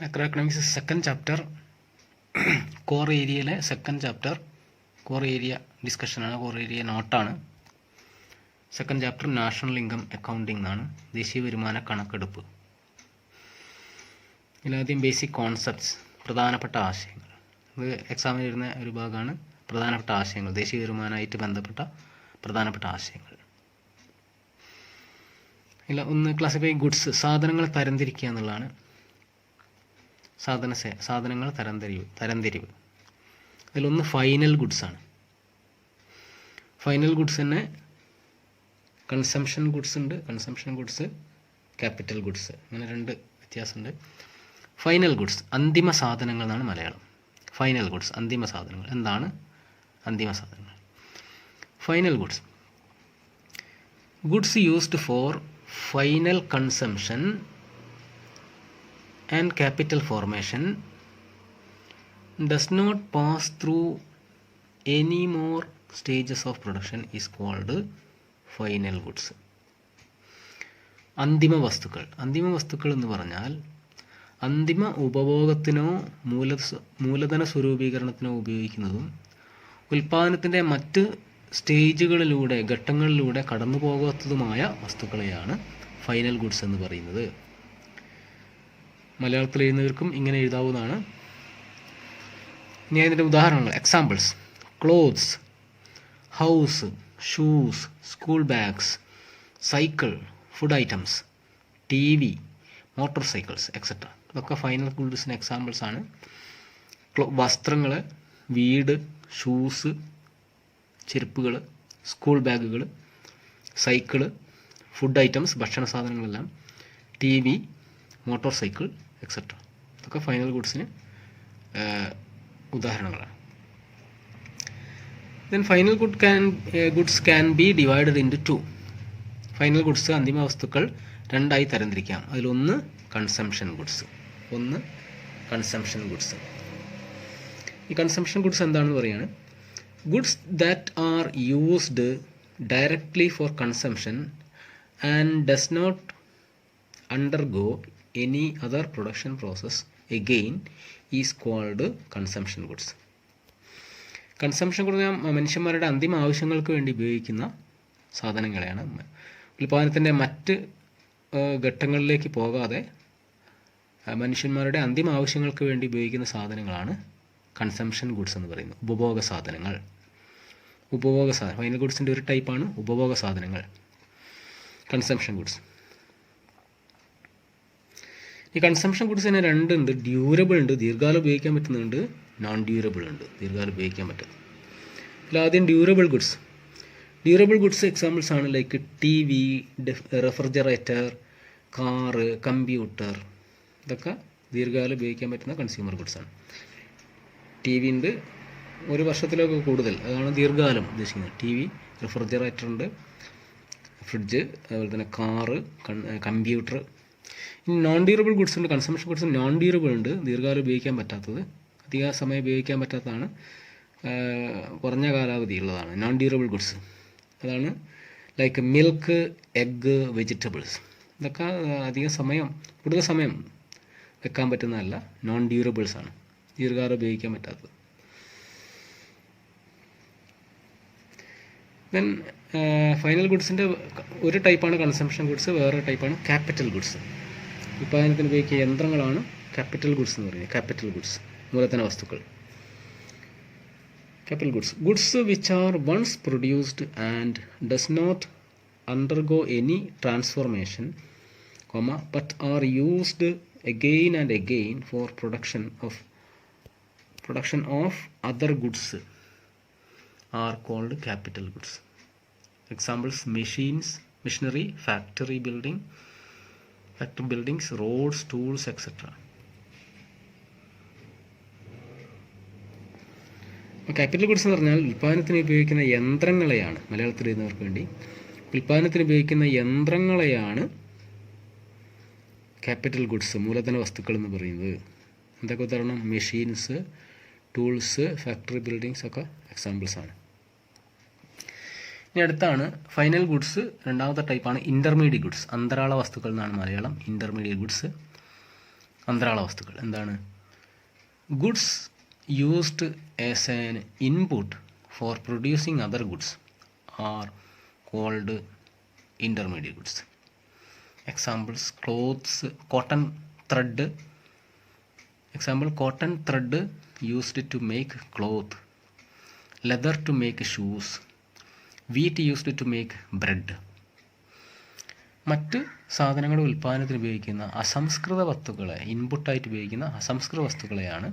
Macro economics second chapter core ഏരിയയിലെ second chapter core area ഡിസ്കഷനാണ്, core area നോട്ടാണ്. Second chapter national income accounting എന്നാണ്, ദേശീയ വരുമാന കണക്കെടുപ്പ്. ഇതിലാദ്യം ബേസിക് കോൺസെപ്റ്റ്സ്, പ്രധാനപ്പെട്ട ആശയങ്ങൾ. ഇത് എക്സാമിന് വരുന്ന ഒരു ഭാഗമാണ്. പ്രധാനപ്പെട്ട ആശയങ്ങൾ, ദേശീയ വരുമാനമായിട്ട് ബന്ധപ്പെട്ട പ്രധാനപ്പെട്ട ആശയങ്ങൾ. ഇല്ല, ഒന്ന് ക്ലാസിഫൈ ഗുഡ്സ്, സാധനങ്ങൾ തരംതിരിക്കുക എന്നുള്ളതാണ്. സാധനങ്ങൾ തരംതിരിവ്. അതിലൊന്ന് ഫൈനൽ ഗുഡ്സാണ്. ഫൈനൽ ഗുഡ്സ് തന്നെ കൺസംഷൻ ഗുഡ്സ് ഉണ്ട്, കൺസംഷൻ ഗുഡ്സ്, ക്യാപിറ്റൽ ഗുഡ്സ്, അങ്ങനെ രണ്ട് വ്യത്യാസമുണ്ട്. ഫൈനൽ ഗുഡ്സ് അന്തിമ സാധനങ്ങൾ എന്നാണ് മലയാളം. ഫൈനൽ ഗുഡ്സ് അന്തിമ സാധനങ്ങൾ. എന്താണ് അന്തിമ സാധനങ്ങൾ? Final goods, goods used for final consumption and capital formation does not pass through any more stages of production is called final goods. അന്തിമ വസ്തുക്കൾ എന്ന് പറഞ്ഞാൽ അന്തിമ ഉപഭോഗത്തിനോ മൂലധന സ്വരൂപീകരണത്തിനോ ഉപയോഗിക്കുന്നതും ഉൽപ്പാദനത്തിൻ്റെ മറ്റ് സ്റ്റേജുകളിലൂടെ, ഘട്ടങ്ങളിലൂടെ കടന്നു പോകാത്തതുമായ വസ്തുക്കളെയാണ് ഫൈനൽ ഗുഡ്സ് എന്ന് പറയുന്നത്. മലയാളത്തിൽ എഴുതുന്നവർക്കും ഇങ്ങനെ എഴുതാവുന്നതാണ്. ഇനി അതിൻ്റെ ഉദാഹരണങ്ങൾ, examples: clothes, house, shoes, school bags, cycle, food items, TV, motor cycles etcetera. ഇതൊക്കെ ഫൈനൽ ഗുഡ്സിന് എക്സാമ്പിൾസ് ആണ്. വസ്ത്രങ്ങൾ, വീട്, ഷൂസ്, ചെരുപ്പുകൾ, സ്കൂൾ ബാഗുകൾ, സൈക്കിള്, ഫുഡ് ഐറ്റംസ്, ഭക്ഷണ സാധനങ്ങളെല്ലാം, TV, മോട്ടോർ സൈക്കിൾ എക്സെട്ര. ഇതൊക്കെ ഫൈനൽ ഗുഡ്സിന് ഉദാഹരണങ്ങളാണ്. Then final goods can be divided into 2. Final goods, അന്തിമ വസ്തുക്കൾ, രണ്ടായി തരംതിരിക്കാം. അതിലൊന്ന് കൺസംഷൻ ഗുഡ്സ്, ഒന്ന് കൺസംഷൻ ഗുഡ്സ്. ഈ കൺസംഷൻ ഗുഡ്സ് എന്താണെന്ന് പറയുകയാണ്: goods that are used directly for consumption and does not undergo any other production process again is called consumption goods. Consumption goods മനുഷ്യന്മാരുടെ അന്തിമ ആവശ്യങ്ങൾക്ക് വേണ്ടി ഉപയോഗിക്കുന്ന സാധനങ്ങളെയാണ്. ഉൽപ്പാദനത്തിൻ്റെ മറ്റ് ഘട്ടങ്ങളിലേക്ക് പോകാതെ മനുഷ്യന്മാരുടെ അന്തിമ ആവശ്യങ്ങൾക്ക് വേണ്ടി ഉപയോഗിക്കുന്ന സാധനങ്ങളാണ് കൺസംഷൻ ഗുഡ്സ് എന്ന് പറയുന്നത്. ഉപഭോഗ സാധനങ്ങൾ. ഫൈനൽ ഗുഡ്സിൻ്റെ ഒരു ടൈപ്പാണ് ഉപഭോഗ സാധനങ്ങൾ, കൺസംഷൻ ഗുഡ്സ്. ഈ കൺസംഷൻ ഗുഡ്സ് തന്നെ രണ്ടുണ്ട്. ഡ്യൂറബിൾ ഉണ്ട്, ദീർഘകാലം ഉപയോഗിക്കാൻ പറ്റുന്നുണ്ട്. നോൺ ഡ്യൂറബിൾ ഉണ്ട്, ദീർഘകാലം ഉപയോഗിക്കാൻ പറ്റുന്നത്. ആദ്യം ഡ്യൂറബിൾ ഗുഡ്സ് എക്സാമ്പിൾസ് ആണ് like TV, refrigerator, car, computer. ഇതൊക്കെ ദീർഘകാലം ഉപയോഗിക്കാൻ പറ്റുന്ന കൺസ്യൂമർ ഗുഡ്സ് ആണ്. TV ഉണ്ട്, ഒരു വർഷത്തിലൊക്കെ കൂടുതൽ, അതാണ് ദീർഘകാലം ഉദ്ദേശിക്കുന്നത്. TV, റെഫ്രിജറേറ്റർ ഉണ്ട്, ഫ്രിഡ്ജ്, അതുപോലെ തന്നെ കാറ്, കമ്പ്യൂട്ടർ. ഇനി നോൺ ഡ്യൂറബിൾ ഗുഡ്സ് ഉണ്ട്. കൺസംഷൻ ഗുഡ്സ് നോൺ ഡ്യൂറബിൾ ഉണ്ട്, ദീർഘകാലം ഉപയോഗിക്കാൻ പറ്റാത്തത്, അധിക സമയം ഉപയോഗിക്കാൻ പറ്റാത്തതാണ്, കുറഞ്ഞ കാലാവധി ഉള്ളതാണ് നോൺ ഡ്യൂറബിൾ ഗുഡ്സ്. അതാണ് ലൈക്ക് മിൽക്ക്, എഗ്ഗ്, വെജിറ്റബിൾസ്. ഇതൊക്കെ കൂടുതൽ സമയം വെക്കാൻ പറ്റുന്നതല്ല, നോൺ ഡ്യൂറബിൾസ് ആണ്, ദീർഘകാലം ഉപയോഗിക്കാൻ പറ്റാത്തത്. ദെൻ ഫൈനൽ ഗുഡ്സിൻ്റെ ഒരു ടൈപ്പാണ് കൺസംഷൻ ഗുഡ്സ്, വേറെ ടൈപ്പാണ് ക്യാപിറ്റൽ ഗുഡ്സ്. ഉൽപ്പാദനത്തിന് ഉപയോഗിക്കുന്ന യന്ത്രങ്ങളാണ് ക്യാപിറ്റൽ ഗുഡ്സ് എന്ന് പറയുന്നത്. ക്യാപിറ്റൽ ഗുഡ്സ്, മൂലധന വസ്തുക്കൾ. Capital goods which are ones produced and does not undergo any transformation, but are used again and again for production of other goods are called capital goods. Examples: machinery, factory buildings, roads, tools, etc. Capital goods എന്ന് പറഞ്ഞാൽ ഉൽപ്പാദനത്തിന് ഉപയോഗിക്കുന്ന യന്ത്രങ്ങളെയാണ്, മലയാളത്തിൽ എഴുതുന്നവർക്ക് വേണ്ടി, ഉൽപ്പാദനത്തിന് ഉപയോഗിക്കുന്ന യന്ത്രങ്ങളെയാണ് capital goods, മൂലധന വസ്തുക്കൾ എന്ന് പറയുന്നത്. എന്തൊക്കെ ഉദാഹരണം? മെഷീൻസ്, ടൂൾസ്, ഫാക്ടറി ബിൽഡിങ്സ് ഒക്കെ എക്സാമ്പിൾസ് ആണ്. ഇനി അടുത്താണ് ഫൈനൽ ഗുഡ്സ്. രണ്ടാമത്തെ ടൈപ്പാണ് ഇൻ്റർമീഡിയറ്റ് ഗുഡ്സ്, അന്തരാള വസ്തുക്കൾ എന്നാണ് മലയാളം. ഇൻ്റർമീഡിയറ്റ് ഗുഡ്സ് അന്തരാള വസ്തുക്കൾ എന്താണ്? Goods used as an input for producing other goods are called intermediate goods. Examples: clothes, cotton thread. Example: cotton thread used to make cloth, leather to make shoes, wheat used to make bread. മറ്റ് സാധനങ്ങളുടെ ഉൽപ്പാദനത്തിന് ഉപയോഗിക്കുന്ന അസംസ്കൃത വസ്തുക്കളെ, ഇൻപുട്ടായിട്ട് ഉപയോഗിക്കുന്ന അസംസ്കൃത വസ്തുക്കളെയാണ്,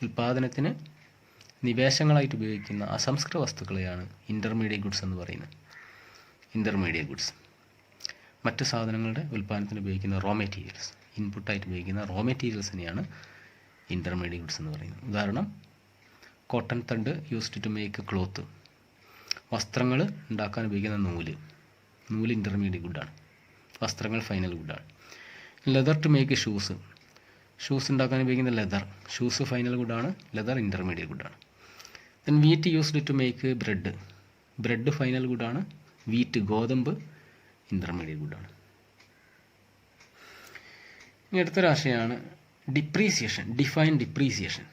ഉൽപ്പാദനത്തിന് നിവേശങ്ങളായിട്ട് ഉപയോഗിക്കുന്ന അസംസ്കൃത വസ്തുക്കളെയാണ് intermediate goods എന്ന് പറയുന്നത്. ഇൻ്റർമീഡിയറ്റ് ഗുഡ്സ് മറ്റ് സാധനങ്ങളുടെ ഉൽപ്പാദനത്തിന് ഉപയോഗിക്കുന്ന റോ മെറ്റീരിയൽസ്, ഇൻപുട്ടായിട്ട് ഉപയോഗിക്കുന്ന റോ മെറ്റീരിയൽസിനെയാണ് ഇൻ്റർമീഡിയറ്റ് ഗുഡ്സ് എന്ന് പറയുന്നത്. ഉദാഹരണം: cotton thread used to make cloth. വസ്ത്രങ്ങൾ ഉണ്ടാക്കാൻ ഉപയോഗിക്കുന്ന നൂല് ഇൻ്റർമീഡിയറ്റ് ഗുഡാണ്, വസ്ത്രങ്ങൾ ഫൈനൽ ഗുഡാണ്. ലെതർ ടു മേക്ക് ഷൂസ് ഉണ്ടാക്കാൻ ഉപയോഗിക്കുന്ന ലെതർ, ഷൂസ് ഫൈനൽ ഗുഡാണ്, ലെതർ ഇൻ്റർമീഡിയറ്റ് ഗുഡാണ്. Then wheat used to make bread final ഗുഡാണ്, വീറ്റ് ഗോതമ്പ് ഇൻ്റർമീഡിയറ്റ് ഗുഡാണ്. ഇനി അടുത്തൊരാശയമാണ് ഡിപ്രീസിയേഷൻ. Define depreciation.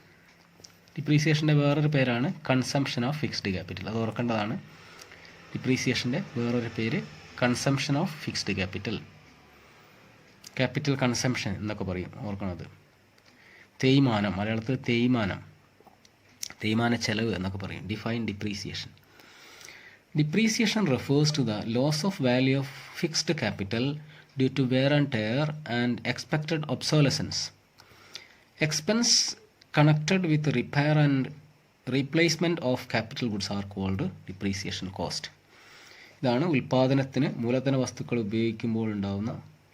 ഡിപ്രീസിയേഷൻ്റെ വേറൊരു പേരാണ് കൺസംഷൻ ഓഫ് ഫിക്സ്ഡ് ക്യാപിറ്റൽ. അത് ഓർക്കേണ്ടതാണ്. ഡിപ്രീസിയേഷൻ്റെ വേറൊരു പേര് consumption of fixed capital. Capital consumption എന്നൊക്കെ പറയും, ഓർക്കണത്. തേയ്മാനം, മലയാളത്തിൽ തേയ്മാന ചെലവ് എന്നൊക്കെ പറയും. Define depreciation. Depreciation refers to the loss of value of fixed capital due to wear and tear and expected obsolescence. Expense connected with repair and replacement of capital goods are called depreciation cost. ഇതാണ് ഉൽപ്പാദനത്തിന് മൂലധന വസ്തുക്കൾ ഉപയോഗിക്കുമ്പോൾ ഉണ്ടാകുന്ന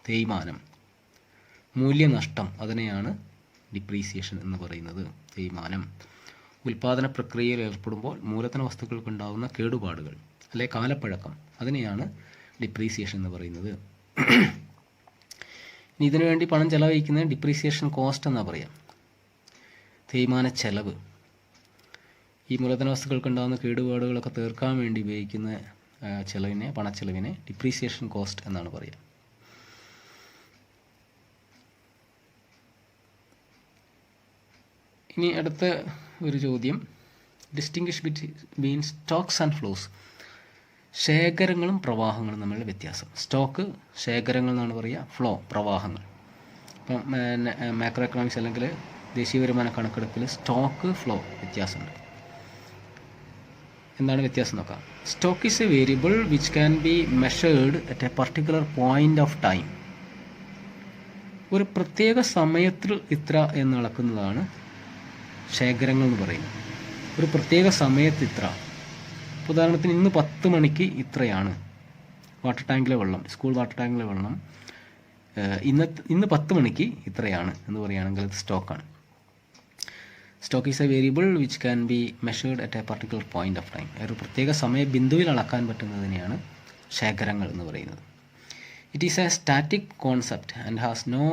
തേയ്മാനം, മൂല്യനഷ്ടം. അതിനെയാണ് depreciation എന്ന് പറയുന്നത്. തേയ്മാനം. ഉൽപ്പാദന പ്രക്രിയയിൽ ഏർപ്പെടുമ്പോൾ മൂലധന വസ്തുക്കൾക്ക് ഉണ്ടാകുന്ന കേടുപാടുകൾ അല്ലെ കാലപ്പഴക്കം, അതിനെയാണ് ഡിപ്രീസിയേഷൻ എന്ന് പറയുന്നത്. ഇനി ഇതിനു വേണ്ടി പണം ചെലവഴിക്കുന്നത് ഡിപ്രീസിയേഷൻ കോസ്റ്റ് എന്നാണ് പറയാം. തേയ്മാന ചെലവ്. ഈ മൂലധന വസ്തുക്കൾക്ക് ഉണ്ടാകുന്ന കേടുപാടുകളൊക്കെ തീർക്കാൻ വേണ്ടി ഉപയോഗിക്കുന്ന പണച്ചെലവിനെ ഡിപ്രീസിയേഷൻ കോസ്റ്റ് എന്നാണ് പറയുക. ഇനി അടുത്ത ഒരു ചോദ്യം, distinguish between stocks and flows. ശേഖരങ്ങളും പ്രവാഹങ്ങളും തമ്മിലുള്ള വ്യത്യാസം. സ്റ്റോക്ക് ശേഖരങ്ങൾ എന്നാണ് പറയുക, ഫ്ലോ പ്രവാഹങ്ങൾ. ഇപ്പം മാക്രോ എക്കണോമിക്സ് അല്ലെങ്കിൽ ദേശീയ വരുമാന കണക്കെടുപ്പിൽ സ്റ്റോക്ക് ഫ്ലോ വ്യത്യാസമുണ്ട്. എന്താണ് വ്യത്യാസം നോക്കാം. Stock is a variable which can be measured at a particular point of time. ഒരു പ്രത്യേക സമയത്തിൽ ഇത്ര എന്ന് അളക്കുന്നതാണ് ശേഖരങ്ങൾ എന്ന് പറയുന്നത്. ഒരു പ്രത്യേക സമയത്ത് ഇത്ര. ഉദാഹരണത്തിന് ഇന്ന് 10 മണിക്ക് ഇത്രയാണ് വാട്ടർ ടാങ്കിലെ വെള്ളം, സ്കൂൾ വാട്ടർ ടാങ്കിലെ വെള്ളം ഇന്ന് 10 മണിക്ക് ഇത്രയാണ് എന്ന് പറയുകയാണെങ്കിൽ അത് സ്റ്റോക്കാണ്. Stock is a variable which can be measured at a particular point of time. ഒരു പ്രത്യേക സമയ ബിന്ദുവിൽ അളക്കാൻ പറ്റുന്നതിനെയാണ് ശേഖരങ്ങൾ എന്ന് പറയുന്നത്. It is a static concept and has no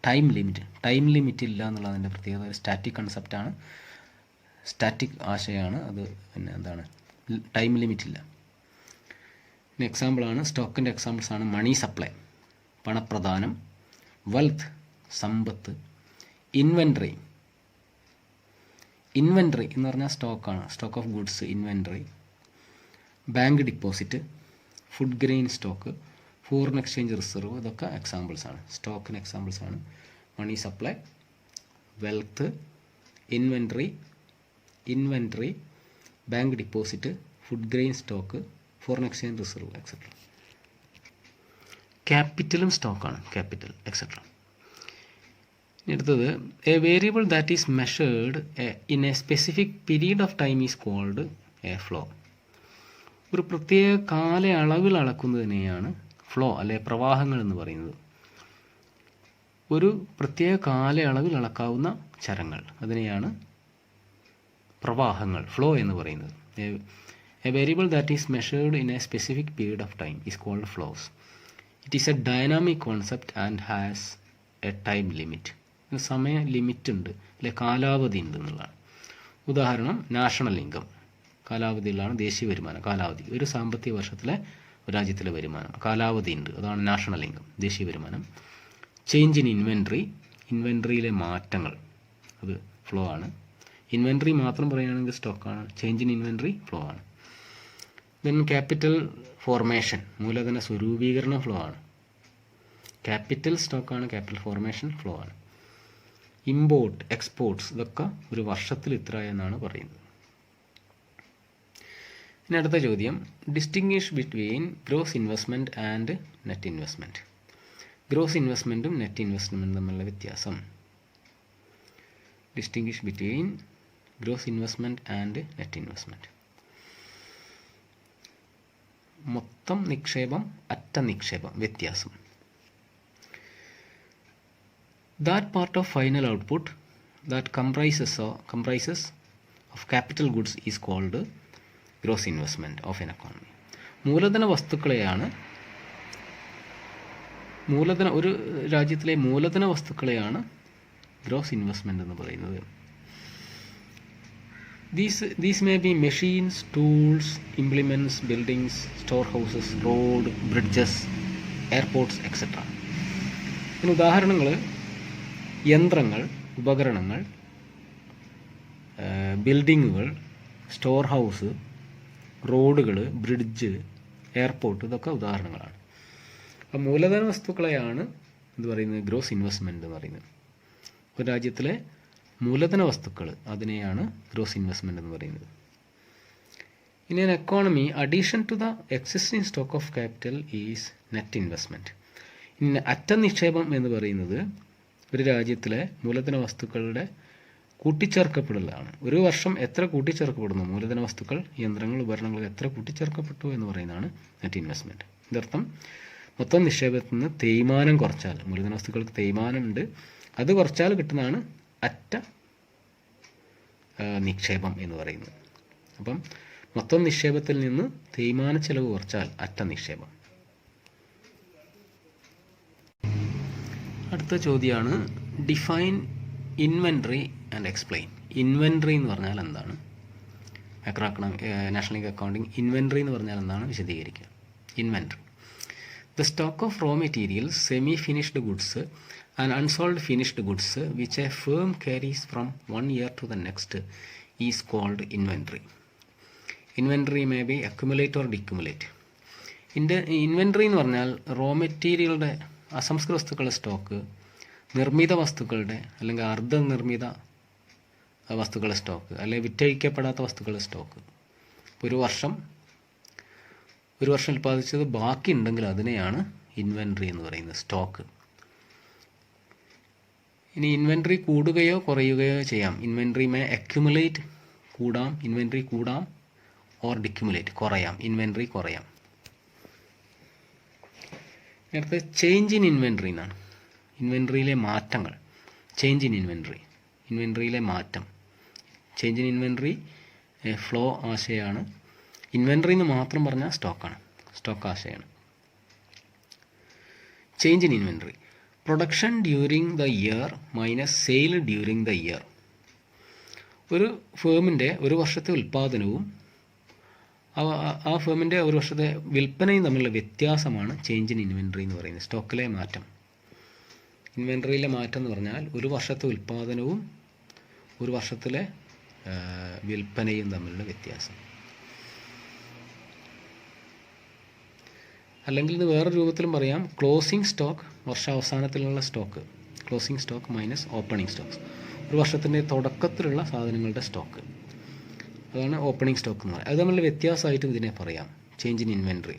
time limit. Time limit ഇല്ല എന്നുള്ളതിൻ്റെ പ്രത്യേകത. ഒരു സ്റ്റാറ്റിക് കൺസെപ്റ്റാണ്, സ്റ്റാറ്റിക് ആശയമാണ് അത്. പിന്നെ എന്താണ്, ടൈം ലിമിറ്റ് ഇല്ല. പിന്നെ എക്സാമ്പിളാണ്, സ്റ്റോക്കിൻ്റെ എക്സാമ്പിൾസാണ് മണി സപ്ലൈ പണപ്രദാനം, വെൽത്ത് സമ്പത്ത്, ഇൻവെൻട്രി എന്ന് പറഞ്ഞാൽ സ്റ്റോക്കാണ്, stock of goods inventory, bank deposit, food grain stock, foreign exchange reserve. ഇതൊക്കെ എക്സാമ്പിൾസാണ്, സ്റ്റോക്കിന് എക്സാമ്പിൾസാണ്. Money supply, wealth, inventory, bank deposit, food grain stock, foreign exchange reserve etcetera. ക്യാപിറ്റലും സ്റ്റോക്കാണ്, ക്യാപിറ്റൽ എക്സെട്ര. അടുത്തത്, a variable that is measured in a specific period of time is called a flow. ഒരു പ്രത്യേക കാലയളവിൽ അളക്കുന്നതിനെയാണ് ഫ്ലോ അല്ലെ പ്രവാഹങ്ങൾ എന്ന് പറയുന്നത്. ഒരു പ്രത്യേക കാലയളവിൽ അളക്കാവുന്ന ചരങ്ങൾ അതിനെയാണ് പ്രവാഹങ്ങൾ, ഫ്ലോ എന്ന് പറയുന്നത്. A variable that is measured in a specific period of time is called flows. It is a dynamic concept and has a time limit. സമയ ലിമിറ്റ് ഉണ്ട് അല്ലെ കാലാവധി ഉണ്ട് എന്നുള്ളതാണ്. ഉദാഹരണം, നാഷണൽ ഇൻകം കാലാവധിയിലാണ്, ദേശീയ വരുമാനം കാലാവധി. ഒരു സാമ്പത്തിക വർഷത്തിലെ രാജ്യത്തിലെ വരുമാനം കാലാവധി ഉണ്ട്, അതാണ് നാഷണൽ ഇൻകം, ദേശീയ വരുമാനം. ചേഞ്ച് ഇൻ ഇൻവെൻട്രി, ഇൻവെൻട്രിയിലെ മാറ്റങ്ങൾ, അത് ഫ്ലോ ആണ്. ഇൻവെൻട്രി മാത്രം പറയുകയാണെങ്കിൽ സ്റ്റോക്കാണ്. ചേഞ്ച് ഇൻ ഇൻവെൻട്രി ഫ്ലോ ആണ്. ദെൻ ക്യാപിറ്റൽ ഫോർമേഷൻ, മൂലധന സ്വരൂപീകരണം ഫ്ലോ ആണ്. ക്യാപിറ്റൽ സ്റ്റോക്കാണ്, ക്യാപിറ്റൽ ഫോർമേഷൻ ഫ്ലോ ആണ്. ഇമ്പോർട്ട്, എക്സ്പോർട്ട്സ്, ഇതൊക്കെ ഒരു വർഷത്തിൽ ഇത്ര എന്നാണ് പറയുന്നത്. ഇനി അടുത്ത ചോദ്യം, distinguish between gross investment and net investment. Gross ഇൻവെസ്റ്റ്മെൻറ്റും നെറ്റ് ഇൻവെസ്റ്റ്മെൻറ്റും തമ്മിലുള്ള വ്യത്യാസം. Distinguish between gross investment and net investment. മൊത്തം നിക്ഷേപം, അറ്റ നിക്ഷേപം, വ്യത്യാസം. That part of final output that comprises of capital goods is called gross investment of an economy. മൂലധന വസ്തുക്കളെയാണ്, ഒരു രാജ്യത്തിലെ മൂലധന വസ്തുക്കളെയാണ് ഗ്രോസ് ഇൻവെസ്റ്റ്മെൻറ്റ് എന്ന് പറയുന്നത്. These may be machines, tools, implements, buildings, storehouses, road, bridges, airports, etc. ഇതിന് ഉദാഹരണങ്ങൾ യന്ത്രങ്ങൾ, ഉപകരണങ്ങൾ, ബിൽഡിങ്ങുകൾ, സ്റ്റോർ ഹൗസ്, റോഡുകൾ, ബ്രിഡ്ജ്, എയർപോർട്ട്, ഇതൊക്കെ ഉദാഹരണങ്ങളാണ്. അപ്പോൾ മൂലധന വസ്തുക്കളെയാണ് എന്ത് പറയുന്നത്, ഗ്രോസ് ഇൻവെസ്റ്റ്മെൻറ്റ് എന്ന് പറയുന്നത്. ഒരു രാജ്യത്തിലെ മൂലധന വസ്തുക്കൾ, അതിനെയാണ് ഗ്രോസ് ഇൻവെസ്റ്റ്മെൻറ്റ് എന്ന് പറയുന്നത്. In an economy addition to the existing stock of capital is net investment. ഇനി അറ്റ നിക്ഷേപം എന്ന് പറയുന്നത് ഒരു രാജ്യത്തിലെ മൂലധന വസ്തുക്കളുടെ കൂട്ടിച്ചേർക്കപ്പെടലാണ്. ഒരു വർഷം എത്ര കൂട്ടിച്ചേർക്കപ്പെടുന്നു, മൂലധന വസ്തുക്കൾ, യന്ത്രങ്ങൾ, ഉപകരണങ്ങൾ എത്ര കൂട്ടിച്ചേർക്കപ്പെട്ടു എന്ന് പറയുന്നതാണ് നെറ്റ് ഇൻവെസ്റ്റ്മെൻറ്റ്. ഇതർത്ഥം മൊത്തം നിക്ഷേപത്തിൽ നിന്ന് തേയ്മാനം കുറച്ചാൽ, മൂലധന വസ്തുക്കൾക്ക് തേയ്മാനം ഉണ്ട്, അത് കുറച്ചാൽ കിട്ടുന്നതാണ് അറ്റ നിക്ഷേപം എന്ന് പറയുന്നത്. അപ്പം മൊത്തം നിക്ഷേപത്തിൽ നിന്ന് തേയ്മാന ചെലവ് കുറച്ചാൽ അറ്റ നിക്ഷേപം. അടുത്ത ചോദ്യമാണ്, define inventory and explain. Inventory എന്ന് പറഞ്ഞാൽ എന്താണ്? നാഷണൽ അക്കൗണ്ടിങ് ഇൻവെൻട്രി എന്ന് പറഞ്ഞാൽ എന്താണ് വിശദീകരിക്കുക. Inventory, the stock of raw materials, semi finished goods and unsold finished goods which a firm carries from one year to the next is called inventory. Inventory may be accumulate or decumulate. Inventory എന്ന് പറഞ്ഞാൽ raw മെറ്റീരിയലുടെ, അസംസ്കൃത വസ്തുക്കളുടെ stock, നിർമ്മിത വസ്തുക്കളുടെ അല്ലെങ്കിൽ അർദ്ധനിർമ്മിത വസ്തുക്കളുടെ stock, അല്ലെങ്കിൽ വിറ്റഴിക്കപ്പെടാത്ത വസ്തുക്കളുടെ സ്റ്റോക്ക്. ഒരു വർഷം ഉൽപ്പാദിച്ചത് ബാക്കി ഉണ്ടെങ്കിൽ അതിനെയാണ് ഇൻവെൻട്രി എന്ന് പറയുന്നത്, സ്റ്റോക്ക്. ഇനി ഇൻവെൻട്രി കൂടുകയോ കുറയുകയോ ചെയ്യാം. ഇൻവെൻട്രി മേ അക്യുമുലേറ്റ്, കൂടാം, ഇൻവെൻട്രി കൂടാം, ഓർ ഡിക്യുമുലേറ്റ്, കുറയാം, ഇൻവെൻട്രി കുറയാം. അടുത്ത ചേഞ്ച് ഇൻ ഇൻവെൻട്രി എന്നാണ്. ഇൻവെൻട്രിയിലെ മാറ്റങ്ങൾ, ചേഞ്ച് ഇൻ ഇൻവെൻട്രി, ഇൻവെൻട്രിയിലെ മാറ്റം. ചേഞ്ച് ഇൻ ഇൻവെൻട്രി ഫ്ലോ ആശയമാണ്. ഇൻവെൻട്രി എന്ന് മാത്രം പറഞ്ഞാൽ സ്റ്റോക്കാണ്, സ്റ്റോക്ക് ആശയമാണ്. Change in inventory, production during the year minus sale during the year. ഒരു ഫേമിൻ്റെ ഒരു വർഷത്തെ ഉൽപ്പാദനവും ആ ഫേമിൻ്റെ ഒരു വർഷത്തെ വിൽപ്പനയും തമ്മിലുള്ള വ്യത്യാസമാണ് ചേഞ്ച് ഇൻ ഇൻവെൻട്രി എന്ന് പറയുന്നത്. സ്റ്റോക്കിലെ മാറ്റം, ഇൻവെൻട്രിയിലെ മാറ്റം എന്ന് പറഞ്ഞാൽ ഒരു വർഷത്തെ ഉൽപ്പാദനവും ഒരു വർഷത്തിലെ വിൽപ്പനയും തമ്മിലുള്ള വ്യത്യാസം. അല്ലെങ്കിൽ ഇത് വേറെ രൂപത്തിലും പറയാം, ക്ലോസിംഗ് സ്റ്റോക്ക്, വർഷാവസാനത്തിലുള്ള stock, closing stock minus opening stocks. ഒരു വർഷത്തിൻ്റെ തുടക്കത്തിലുള്ള സാധനങ്ങളുടെ സ്റ്റോക്ക്, അതാണ് ഓപ്പണിംഗ് സ്റ്റോക്ക് എന്ന് പറയുന്നത്. അത് തമ്മിലുള്ള വ്യത്യാസമായിട്ടും ഇതിനെ പറയാം, ചേഞ്ച് ഇൻ ഇൻവെൻട്രി.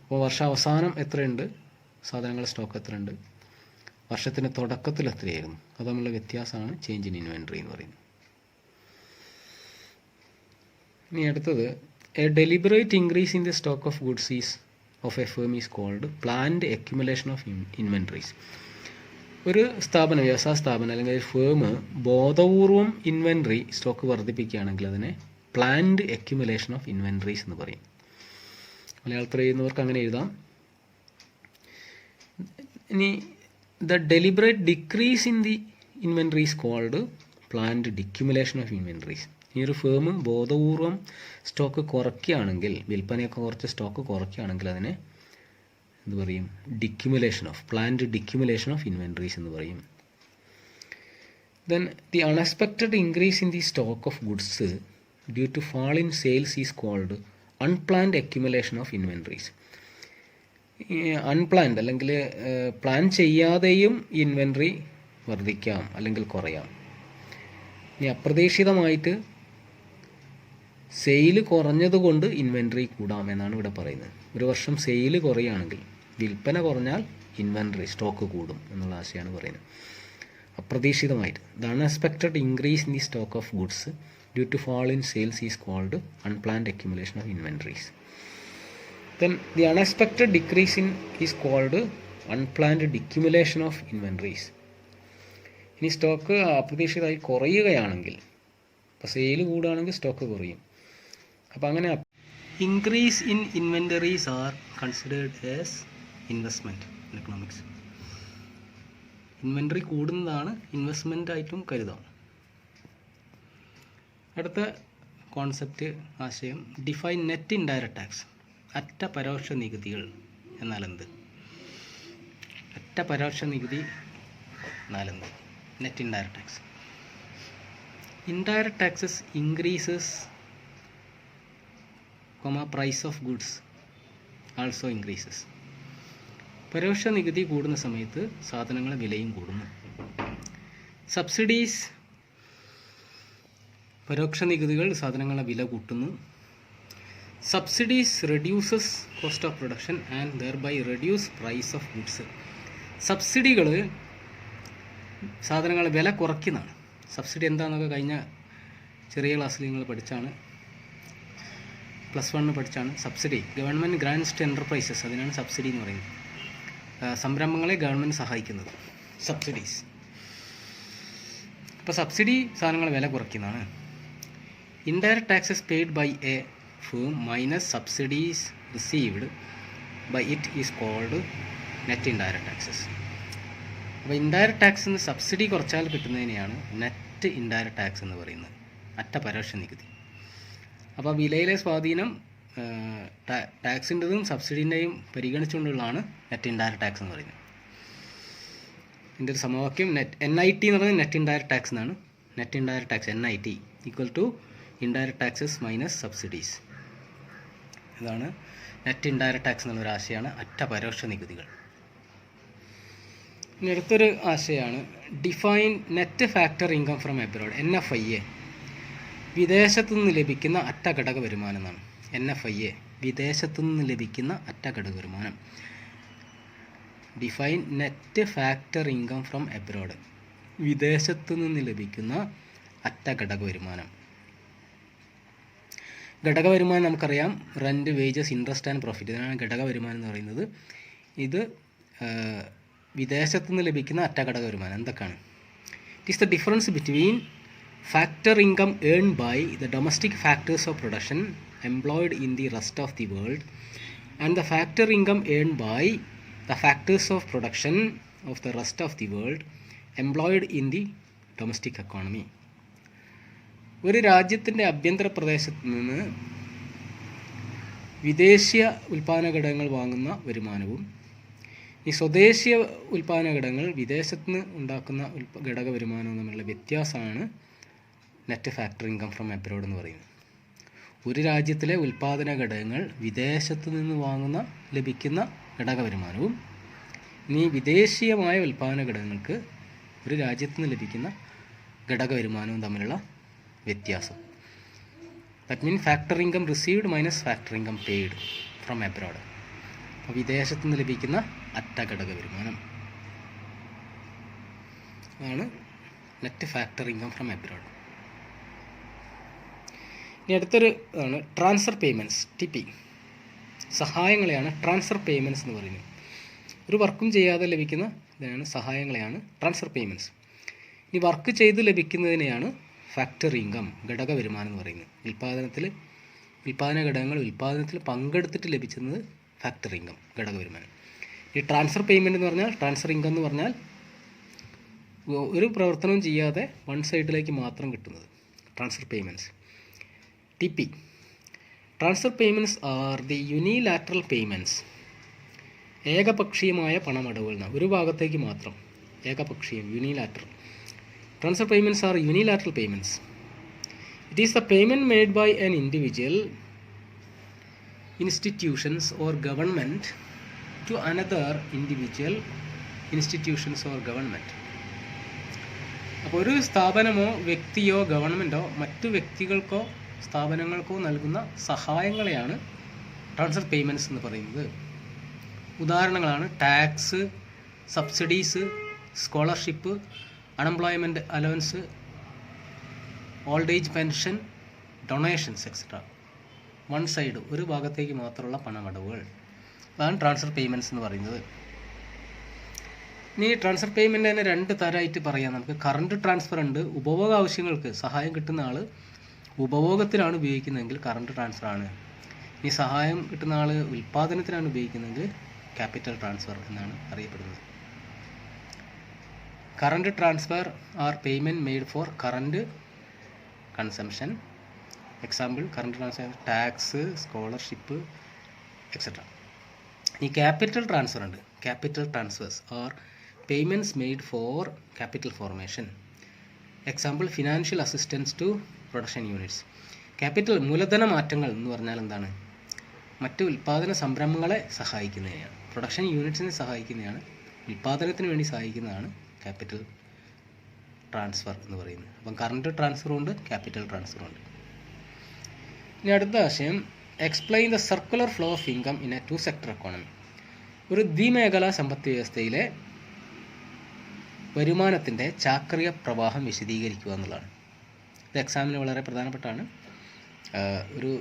അപ്പോൾ വർഷാവസാനം എത്രയുണ്ട്, സാധനങ്ങളുടെ സ്റ്റോക്ക് എത്രയുണ്ട്, വർഷത്തിൻ്റെ തുടക്കത്തിൽ എത്രയായിരുന്നു, അത് തമ്മിലുള്ള വ്യത്യാസമാണ് ചേഞ്ച് ഇൻ ഇൻവെൻട്രി എന്ന് പറയുന്നത്. ഇനി അടുത്തത്, a deliberate increase in the stock of goods of a firm is called planned accumulation of inventories. ഒരു സ്ഥാപനം, വ്യവസായ സ്ഥാപനം അല്ലെങ്കിൽ ഒരു ഫേം ബോധപൂർവം ഇൻവെൻട്രി സ്റ്റോക്ക് വർദ്ധിപ്പിക്കുകയാണെങ്കിൽ അതിനെ പ്ലാൻഡ് അക്യുമുലേഷൻ ഓഫ് ഇൻവെൻട്രീസ് എന്ന് പറയും. മലയാളത്തിൽ എഴുതുന്നവർക്ക് അങ്ങനെ എഴുതാം. ഇനി the deliberate decrease in the inventories called planned decumulation of inventories. ഈ ഒരു ഫേം ബോധപൂർവം സ്റ്റോക്ക് കുറയ്ക്കുകയാണെങ്കിൽ, വിൽപ്പനയൊക്കെ കുറച്ച് സ്റ്റോക്ക് കുറയ്ക്കുകയാണെങ്കിൽ അതിനെ എന്ത് പറയും? പ്ലാൻഡ് ഡിക്യുമുലേഷൻ ഓഫ് ഇൻവെൻട്രീസ് എന്ന് പറയും. Then the unexpected increase in the stock of goods due to fall in sales is called unplanned accumulation of inventories. Unplanned അല്ലെങ്കിൽ പ്ലാൻ ചെയ്യാതെയും ഇൻവെൻട്രി വർദ്ധിക്കാം അല്ലെങ്കിൽ കുറയാം. ഇനി അപ്രതീക്ഷിതമായിട്ട് സെയിൽ കുറഞ്ഞതുകൊണ്ട് ഇൻവെൻട്രി കൂടാം എന്നാണ് ഇവിടെ പറയുന്നത്. ഒരു വർഷം സെയിൽ കുറയുകയാണെങ്കിൽ, വിൽപ്പന കുറഞ്ഞാൽ ഇൻവെൻട്രി സ്റ്റോക്ക് കൂടും എന്നുള്ള ആശയമാണ് പറയുന്നത്. അപ്രതീക്ഷിതമായിട്ട് the unexpected increase in the stock of goods due to fall in sales is called unplanned accumulation of inventories. Then the unexpected decrease in is called unplanned decumulation of inventories. ഇനി stock അപ്രതീക്ഷിതമായി കുറയുകയാണെങ്കിൽ, ഇപ്പോൾ sale കൂടുകയാണെങ്കിൽ stock കുറയും. അപ്പോൾ അങ്ങനെ increase in inventories are considered as investment in economics. Inventory കൂടുന്നതാണ് investment ആയിട്ടും കരുതാം. അടുത്ത കോൺസെപ്റ്റ് ആശയം ഡിഫൈൻ നെറ്റ് ഇൻഡയറക്റ്റ് ടാക്സ്. അറ്റ പരോക്ഷ നികുതികൾ എന്നാൽ എന്ത്? അറ്റ പരോക്ഷ നികുതി എന്നാൽ എന്ത്? Net indirect tax. Indirect taxes increases price of goods also increases. പരോക്ഷ നികുതി കൂടുന്ന സമയത്ത് സാധനങ്ങളുടെ വിലയും കൂടുന്നു. സബ്സിഡീസ്, പരോക്ഷ നികുതികൾ സാധനങ്ങളുടെ വില കൂട്ടുന്നു. Subsidies reduces cost of production and thereby reduce price of goods. സബ്സിഡികൾ സാധനങ്ങളുടെ വില കുറയ്ക്കുന്നതാണ്. സബ്സിഡി എന്താണെന്നൊക്കെ കഴിഞ്ഞ ചെറിയ ക്ലാസ്സിൽ നിങ്ങൾ പഠിച്ചാണ്, +1 പഠിച്ചാണ്. Subsidy government grants to enterprises, അതിനാണ് സബ്സിഡി എന്ന് പറയുന്നത്. സംരംഭങ്ങളെ ഗവൺമെൻറ് സഹായിക്കുന്നത് സബ്സിഡീസ്. അപ്പോൾ സബ്സിഡി സാധനങ്ങളുടെ വില കുറയ്ക്കുന്നതാണ്. Indirect taxes paid by a firm minus subsidies received by it is called net indirect taxes. അപ്പോൾ ഇൻഡയറക്റ്റ് ടാക്സ് എന്ന് സബ്സിഡി കുറച്ചാൽ കിട്ടുന്നതിനെയാണ് നെറ്റ് ഇൻഡയറക്റ്റ് ടാക്സ് എന്ന് പറയുന്നത്, അറ്റ പരോക്ഷ നികുതി. അപ്പോൾ വിലയിലെ സ്വാധീനം ടാക്സിൻ്റെതും സബ്സിഡീൻ്റെയും പരിഗണിച്ചുകൊണ്ടുള്ളതാണ് നെറ്റ് ഇൻഡയറക്റ്റ് ടാക്സ് എന്ന് പറയുന്നത്. ഇതിൻ്റെ ഒരു സമവാക്യം NIT എന്ന് പറയുന്നത് നെറ്റ് ഇൻഡയറക്റ്റ് ടാക്സ് എന്നാണ്. Net indirect tax NIT equal to indirect taxes minus subsidies. ഇതാണ് നെറ്റ് ഇൻഡയറക്റ്റ് ടാക്സ് എന്നുള്ളൊരു ആശയമാണ് അറ്റ പരോക്ഷ നികുതികൾ. ഇനി അടുത്തൊരു ആശയമാണ് define net factor income from abroad, NFIA. വിദേശത്തു നിന്ന് ലഭിക്കുന്ന അറ്റ ഘടക വരുമാനം എന്നാണ് NFIA, വിദേശത്തു നിന്ന് ലഭിക്കുന്ന അറ്റ ഘടക വരുമാനം. Define net factor income from abroad, വിദേശത്തു നിന്ന് ലഭിക്കുന്ന അറ്റ ഘടക വരുമാനം. ഘടക വരുമാനം നമുക്കറിയാം, rent, wages, interest and profit, ഇതിനാണ് ഘടക വരുമാനം എന്ന് പറയുന്നത്. ഇത് വിദേശത്തു നിന്ന് ലഭിക്കുന്ന അറ്റ ഘടക വരുമാനം എന്തൊക്കെയാണ്? It is the difference between factor income earned by the domestic factors of production employed in the rest of the world and the factor income earned by the factors of production of the rest of the world employed in the domestic economy. ഒരു രാജ്യത്തിൻ്റെ ആഭ്യന്തര പ്രദേശത്ത് നിന്ന് വിദേശീയ ഉൽപ്പാദന ഘടകങ്ങൾ വാങ്ങുന്ന വരുമാനവും ഈ സ്വദേശീയ ഉൽപ്പാദന ഘടകങ്ങൾ വിദേശത്ത് നിന്ന് ഉണ്ടാക്കുന്ന ഘടക വരുമാനവും തമ്മിലുള്ള വ്യത്യാസമാണ് net factor income from abroad എന്ന് പറയുന്നത്. ഒരു രാജ്യത്തിലെ ഉൽപ്പാദന ഘടകങ്ങൾ വിദേശത്ത് നിന്ന് ലഭിക്കുന്ന ഘടക വരുമാനവും ഇനി വിദേശീയമായ ഉൽപ്പാദന ഘടകങ്ങൾക്ക് ഒരു രാജ്യത്ത് നിന്ന് ലഭിക്കുന്ന ഘടക വരുമാനവും തമ്മിലുള്ള വ്യത്യാസം. That mean factor income received minus factor income paid from abroad. അപ്പോൾ വിദേശത്ത് നിന്ന് ലഭിക്കുന്ന അറ്റ ഘടക വരുമാനം അതാണ് net factor income from abroad. ഇനി അടുത്തൊരു ആണ് ട്രാൻസ്ഫർ പേയ്മെൻറ്റ്സ്, TP. സഹായങ്ങളെയാണ് ട്രാൻസ്ഫർ പേയ്മെൻറ്റ്സ് എന്ന് പറയുന്നത്. ഒരു വർക്കും ചെയ്യാതെ ലഭിക്കുന്ന ഇതാണ് സഹായങ്ങളെയാണ് ട്രാൻസ്ഫർ പേയ്മെൻറ്റ്സ്. ഇനി വർക്ക് ചെയ്ത് ലഭിക്കുന്നതിനെയാണ് ഫാക്ടർ ഇൻകം, ഘടക വരുമാനം എന്ന് പറയുന്നത്. ഉൽപ്പാദന ഘടകങ്ങൾ ഉൽപ്പാദനത്തിൽ പങ്കെടുത്തിട്ട് ലഭിക്കുന്നത് ഫാക്ടർ ഇൻകം, ഘടക വരുമാനം. ഈ ട്രാൻസ്ഫർ പേയ്മെൻറ്റ് എന്ന് പറഞ്ഞാൽ, ട്രാൻസ്ഫർ ഇൻകം എന്ന് പറഞ്ഞാൽ ഒരു പ്രവർത്തനം ചെയ്യാതെ വൺ സൈഡിലേക്ക് മാത്രം കിട്ടുന്നത് transfer payments. TP. Transfer payments are the unilateral payments ഏകപക്ഷീയമായ പണമടവുകൾ എന്നാണ്, ഒരു ഭാഗത്തേക്ക് മാത്രം, ഏകപക്ഷീയം, unilateral. Transfer payments are unilateral payments. It is the payment made by an individual, institutions or government to another individual, institutions or government. അപ്പോൾ ഒരു സ്ഥാപനമോ വ്യക്തിയോ ഗവൺമെൻറ്റോ മറ്റു വ്യക്തികൾക്കോ സ്ഥാപനങ്ങൾക്കോ നൽകുന്ന സഹായങ്ങളെയാണ് ട്രാൻസ്ഫർ പേയ്മെൻറ്റ്സ് എന്ന് പറയുന്നത്. ഉദാഹരണങ്ങളാണ് tax, subsidies, scholarship, unemployment allowance, old age pension, donations etcetera. One side, ഒരു ഭാഗത്തേക്ക് മാത്രമുള്ള പണമടവുകൾ, അതാണ് ട്രാൻസ്ഫർ പേയ്മെൻറ്റ്സ് എന്ന് പറയുന്നത്. ഇനി ട്രാൻസ്ഫർ പേയ്മെൻറ്റ് തന്നെ രണ്ട് തരമായിട്ട് പറയാം നമുക്ക്. കറണ്ട് ട്രാൻസ്ഫർ ഉണ്ട്, ഉപഭോഗ ആവശ്യങ്ങൾക്ക് സഹായം കിട്ടുന്ന ആൾ ഉപഭോഗത്തിനാണ് ഉപയോഗിക്കുന്നതെങ്കിൽ കറണ്ട് ട്രാൻസ്ഫർ ആണ്. ഇനി സഹായം കിട്ടുന്ന ആൾ ഉൽപ്പാദനത്തിനാണ് ഉപയോഗിക്കുന്നതെങ്കിൽ ക്യാപിറ്റൽ ട്രാൻസ്ഫർ എന്നാണ് അറിയപ്പെടുന്നത്. Current transfer are payment made for current consumption. Example current transfer, tax, scholarship etcetera. ഈ ക്യാപിറ്റൽ ട്രാൻസ്ഫർ ഉണ്ട്. Capital transfers are payments made for capital formation. Example financial assistance to production units. Capital മൂലധന മാറ്റങ്ങൾ എന്ന് പറഞ്ഞാൽ എന്താണ്? മറ്റ് ഉൽപ്പാദന സംരംഭങ്ങളെ സഹായിക്കുന്നതിനെയാണ്, പ്രൊഡക്ഷൻ യൂണിറ്റ്സിനെ സഹായിക്കുന്നതാണ്, ഉൽപ്പാദനത്തിന് വേണ്ടി സഹായിക്കുന്നതാണ് ക്യാപിറ്റൽ ട്രാൻസ്ഫർ എന്ന് പറയുന്നത്. അപ്പം കറണ്ട് ട്രാൻസ്ഫറും ഉണ്ട്, ക്യാപിറ്റൽ ട്രാൻസ്ഫറും ഉണ്ട്. ഇനി അടുത്ത ആശയം, explain the circular flow of income in a two sector economy. ഒരു ദ്വിമേഖലാ സമ്പദ് വ്യവസ്ഥയിലെ വരുമാനത്തിൻ്റെ ചാക്രിക പ്രവാഹം വിശദീകരിക്കുക എന്നുള്ളതാണ്. ഇത് എക്സാമിന് വളരെ പ്രധാനപ്പെട്ടാണ്. ഒരു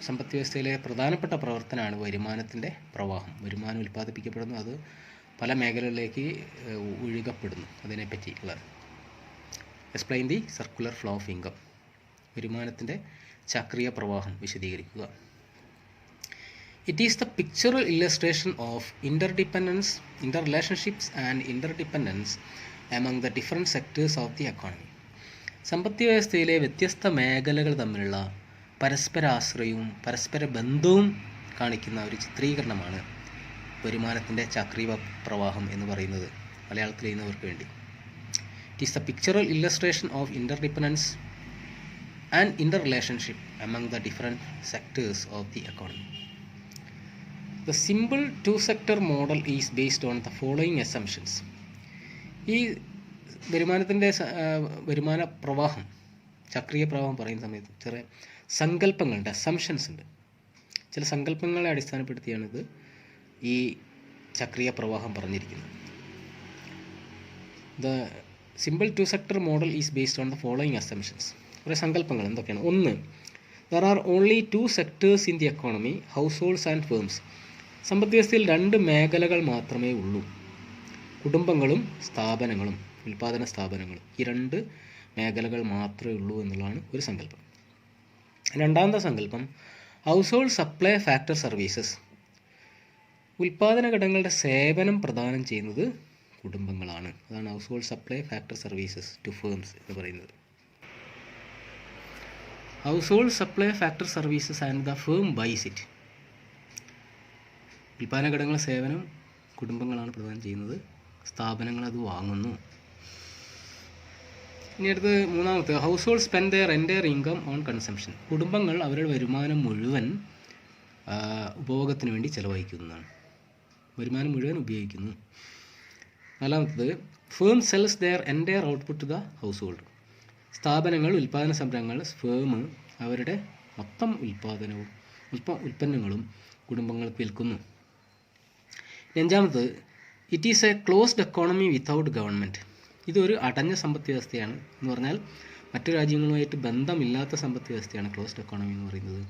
സമ്പദ് വ്യവസ്ഥയിലെ പ്രധാനപ്പെട്ട പ്രവർത്തനമാണ് വരുമാനത്തിൻ്റെ പ്രവാഹം. വരുമാനം ഉൽപ്പാദിപ്പിക്കപ്പെടുന്നു, അത് പല മേഖലകളിലേക്ക് ഒഴുകപ്പെടുന്നു. അതിനെപ്പറ്റി ഉള്ളത്. Explain the circular flow of income, വരുമാനത്തിൻ്റെ ചക്രീയ പ്രവാഹം വിശദീകരിക്കുക. It is the pictorial illustration of interdependence, interrelationships and interdependence among the different sectors of the economy. സമ്പദ് വ്യവസ്ഥയിലെ വ്യത്യസ്ത മേഖലകൾ തമ്മിലുള്ള പരസ്പരാശ്രയവും പരസ്പര ബന്ധവും കാണിക്കുന്ന ഒരു ചിത്രീകരണമാണ് വരുമാനത്തിൻ്റെ ചക്രീയ പ്രവാഹം എന്ന് പറയുന്നത് മലയാളത്തിൽ ചെയ്യുന്നവർക്ക് വേണ്ടി. It is the pictorial illustration of interdependence and interrelationship among the different sectors of the economy. The simple two-sector model is based on the following assumptions. ഈ വരുമാനത്തിൻ്റെ വരുമാന പ്രവാഹം, ചക്രീയ പ്രവാഹം പറയുന്ന സമയത്ത് ചെറിയ സങ്കല്പങ്ങളുണ്ട്, അസംഷൻസ് ഉണ്ട്. ചില സങ്കല്പങ്ങളെ അടിസ്ഥാനപ്പെടുത്തിയാണ് ഇത് ഈ ചക്രീയ പ്രവാഹം പറഞ്ഞിരിക്കുന്നത്. The simple two-sector model is based on the following assumptions. കുറേ സങ്കല്പങ്ങൾ എന്തൊക്കെയാണ്? ഒന്ന്, there are only two sectors in the economy, households and firms. സമ്പദ് വ്യവസ്ഥയിൽ രണ്ട് മേഖലകൾ മാത്രമേ ഉള്ളൂ, കുടുംബങ്ങളും സ്ഥാപനങ്ങളും, ഉൽപ്പാദന സ്ഥാപനങ്ങളും. ഈ രണ്ട് മേഖലകൾ മാത്രമേ ഉള്ളൂ എന്നുള്ളതാണ് ഒരു സങ്കല്പം. രണ്ടാമത്തെ സങ്കല്പം, household supply factor services. ഉൽപ്പാദന ഘടകങ്ങളുടെ സേവനം പ്രദാനം ചെയ്യുന്നത് കുടുംബങ്ങളാണ്. അതാണ് household supply factor services to firms എന്ന് പറയുന്നത്. Household supply factor services and the firm buys it. ഉൽപ്പാദന ഘടകങ്ങളുടെ സേവനം കുടുംബങ്ങളാണ് പ്രദാനം ചെയ്യുന്നത്, സ്ഥാപനങ്ങൾ അത് വാങ്ങുന്നു. ഇനി അടുത്ത് മൂന്നാമത്തെ, household spend their entire income on consumption. കുടുംബങ്ങൾ അവരുടെ വരുമാനം മുഴുവൻ ഉപഭോഗത്തിന് വേണ്ടി ചെലവഴിക്കുന്നതാണ്, വരുമാനം മുഴുവൻ ഉപയോഗിക്കുന്നു. നാലാമത്തത്, firm sells their entire output to the household. സ്ഥാപനങ്ങൾ, ഉൽപ്പാദന സംരംഭങ്ങൾ, ഫേം അവരുടെ മൊത്തം ഉൽപ്പന്നങ്ങളും കുടുംബങ്ങൾക്ക് വിൽക്കുന്നു. അഞ്ചാമത്, it is a closed economy without government. ഇതൊരു അടഞ്ഞ സമ്പദ് വ്യവസ്ഥയാണ് എന്ന് പറഞ്ഞാൽ മറ്റു രാജ്യങ്ങളുമായിട്ട് ബന്ധമില്ലാത്ത സമ്പദ് വ്യവസ്ഥയാണ് ക്ലോസ്ഡ് എക്കോണമി എന്ന് പറയുന്നത്.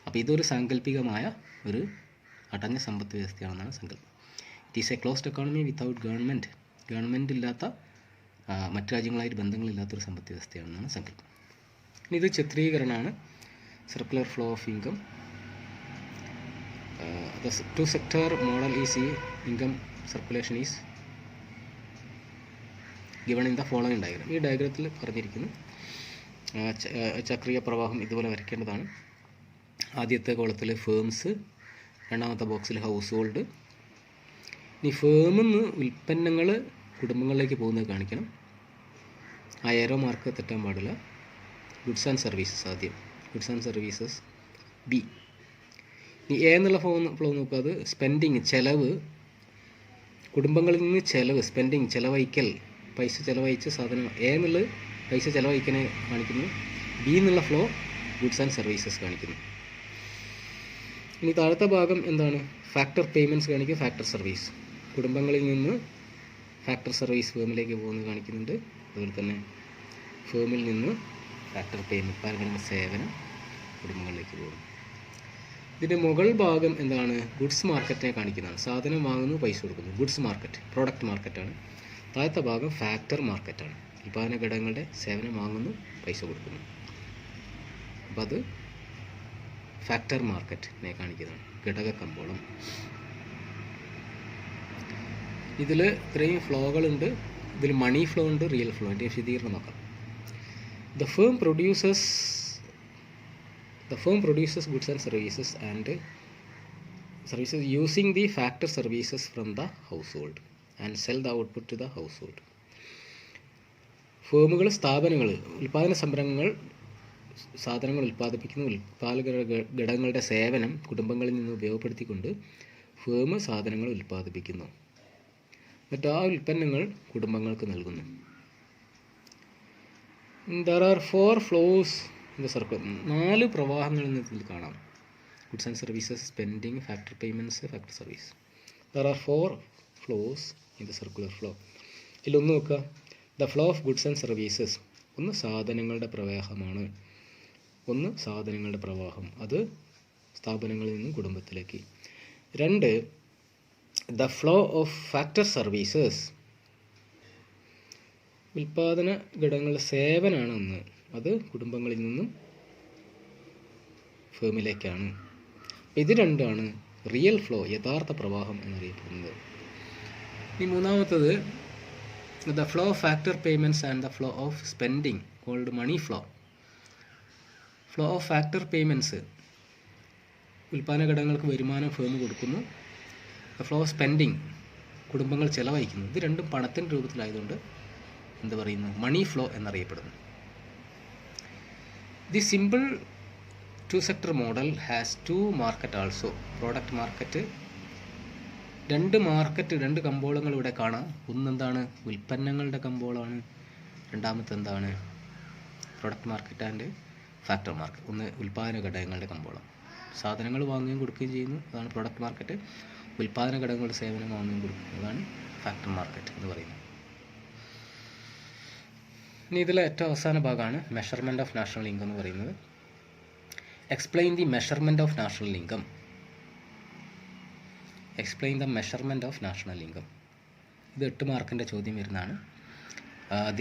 അപ്പോൾ ഇതൊരു സാങ്കല്പികമായ ഒരു അടഞ്ഞ സമ്പദ് വ്യവസ്ഥയാണെന്നാണ് സങ്കല്പം. It is a closed economy without government ഇല്ലാത്ത, മറ്റു രാജ്യങ്ങളായിട്ട് ബന്ധങ്ങളില്ലാത്തൊരു സമ്പദ് വ്യവസ്ഥയാണെന്നാണ് സങ്കല്പം. ഇനി ഇത് ചിത്രീകരണമാണ്. Circular flow of income. The two-sector model is income circulation is given in the following diagram. ഈ ഡയഗ്രത്തിൽ പറഞ്ഞിരിക്കുന്നു ചക്രീയ പ്രവാഹം ഇതുപോലെ വരയ്ക്കേണ്ടതാണ്. ആദ്യത്തെ കോളത്തിൽ ഫേംസ്, രണ്ടാമത്തെ ബോക്സിൽ ഹൗസ് ഹോൾഡ്, ഇനി ഫേമിൽ നിന്ന് ഉൽപ്പന്നങ്ങൾ കുടുംബങ്ങളിലേക്ക് പോകുന്നത് കാണിക്കണം. ആ ഏരോ മാർക്ക് തെറ്റാൻ പാടില്ല. ഗുഡ്സ് ആൻഡ് സർവീസസ് ആദ്യം. Goods and services B. ഇനി എ എന്നുള്ള ഫ്ലോ നോക്കുക. അത് സ്പെൻഡിങ്, ചിലവ്. കുടുംബങ്ങളിൽ നിന്ന് ചിലവ്, സ്പെൻഡിങ്, ചിലവഴിക്കൽ, പൈസ ചിലവഴിച്ച സാധനം. എ എന്നുള്ളത് പൈസ ചിലവഴിക്കനെ കാണിക്കുന്നു. ബി എന്നുള്ള ഫ്ലോ ഗുഡ്സ് ആൻഡ് സർവീസസ് കാണിക്കുന്നു. ഇനി താഴത്തെ ഭാഗം എന്താണ്? ഫാക്ടർ പേയ്മെൻറ്റ്സ് കാണിക്കും, ഫാക്ടർ സർവീസ്. കുടുംബങ്ങളിൽ നിന്ന് ഫാക്ടർ സർവീസ് ഫേമിലേക്ക് പോകുന്നത് കാണിക്കുന്നുണ്ട്. അതുപോലെ തന്നെ ഫേമിൽ നിന്ന് ഫാക്ടർ പേയ്മെൻറ്റ്, പാരമ്പര്യ സേവനം കുടുംബങ്ങളിലേക്ക് പോകും. ഇതിൻ്റെ മുകൾ ഭാഗം എന്താണ്? ഗുഡ്സ് മാർക്കറ്റിനെ കാണിക്കുന്നതാണ്. സാധനം വാങ്ങുന്നു, പൈസ കൊടുക്കുന്നു. ഗുഡ്സ് മാർക്കറ്റ്, പ്രോഡക്റ്റ് മാർക്കറ്റാണ്. താഴത്തെ ഭാഗം ഫാക്ടർ മാർക്കറ്റാണ്. ഉൽപ്പാദന ഘടകങ്ങളുടെ സേവനം വാങ്ങുന്നു, പൈസ കൊടുക്കുന്നു. അപ്പോൾ അത് ഫാക്ടർ മാർക്കറ്റിനെ കാണിക്കുന്നതാണ്. ഘടക കമ്പോളം. ഇതിൽ ഇത്രയും ഫ്ലോകളുണ്ട്. ഇതിൽ മണി ഫ്ലോ ഉണ്ട്, റിയൽ ഫ്ലോ. അതിൻ്റെ വിശദീകരണം നോക്കാം. The firm produces goods and services using the factor services from the household and sell the output to the household. ഫേമുകൾ, സ്ഥാപനങ്ങൾ, ഉൽപ്പാദന സംരംഭങ്ങൾ സാധനങ്ങൾ ഉൽപ്പാദിപ്പിക്കുന്ന ഉൽപ്പാദക ഘടകങ്ങളുടെ സേവനം കുടുംബങ്ങളിൽ നിന്ന് ഉപയോഗപ്പെടുത്തിക്കൊണ്ട് ഫേം സാധനങ്ങൾ ഉൽപ്പാദിപ്പിക്കുന്നു. എന്നിട്ട് ആ ഉൽപ്പന്നങ്ങൾ കുടുംബങ്ങൾക്ക് നൽകുന്നു. There are 4 flows in the circle. 4 പ്രവാഹങ്ങൾ ഇതിൽ കാണാം. Goods and services, spending, factor payments, factor service. There are 4 flows in the circular flow. ഇതിലൊന്ന് നോക്കുക. The flow of goods and services. ഒന്ന് സാധനങ്ങളുടെ പ്രവാഹമാണ്. സാധനങ്ങളുടെ പ്രവാഹം, അത് സ്ഥാപനങ്ങളിൽ നിന്നും കുടുംബത്തിലേക്ക്. 2, the flow of factor services. ഉൽപ്പാദന ഘടകങ്ങളുടെ സേവനമാണ് ഒന്ന്, അത് കുടുംബങ്ങളിൽ നിന്നും ഫേമിലേക്കാണ്. ഇത് രണ്ടാണ് റിയൽ ഫ്ലോ, യഥാർത്ഥ പ്രവാഹം എന്നറിയപ്പെടുന്നത്. ഇനി മൂന്നാമത്തത് the flow of factor payments and the flow of spending called money flow. Flow of factor payments, ഉൽപ്പാദന ഘടകങ്ങൾക്ക് വരുമാനം ഫേം കൊടുക്കുന്നു. ദ ഫ്ലോ ഓഫ് സ്പെൻഡിങ്, കുടുംബങ്ങൾ ചിലവഴിക്കുന്നു. ഇത് രണ്ടും പണത്തിൻ്റെ രൂപത്തിലായതുകൊണ്ട് എന്ത് പറയുന്നു? മണി ഫ്ലോ എന്നറിയപ്പെടുന്നു. The simple 2 sector model has 2 market also. Product market, 2 കമ്പോളങ്ങൾ ഇവിടെ കാണാം. ഒന്നെന്താണ്? ഉൽപ്പന്നങ്ങളുടെ കമ്പോളമാണ്. രണ്ടാമത്തെ എന്താണ്? Product market and factor market. ഒന്ന് ഉൽപ്പാദന ഘടകങ്ങളുടെ കമ്പോളം, സാധനങ്ങൾ വാങ്ങുകയും കൊടുക്കുകയും ചെയ്യുന്നു, അതാണ് പ്രോഡക്റ്റ് മാർക്കറ്റ്. ഉൽപ്പാദന ഘടകങ്ങളുടെ സേവനം വാങ്ങുകയും കൊടുക്കുന്നു, അതാണ് ഫാക്ടർ മാർക്കറ്റ് എന്ന് പറയുന്നത്. ഇനി ഇതിലെ ഏറ്റവും അവസാന ഭാഗമാണ് മെഷർമെൻറ്റ് ഓഫ് നാഷണൽ ഇൻകം എന്ന് പറയുന്നത്. Explain the measurement of national income. Explain the measurement of national income. ഇത് 8 മാർക്കിൻ്റെ ചോദ്യം വരുന്നതാണ്.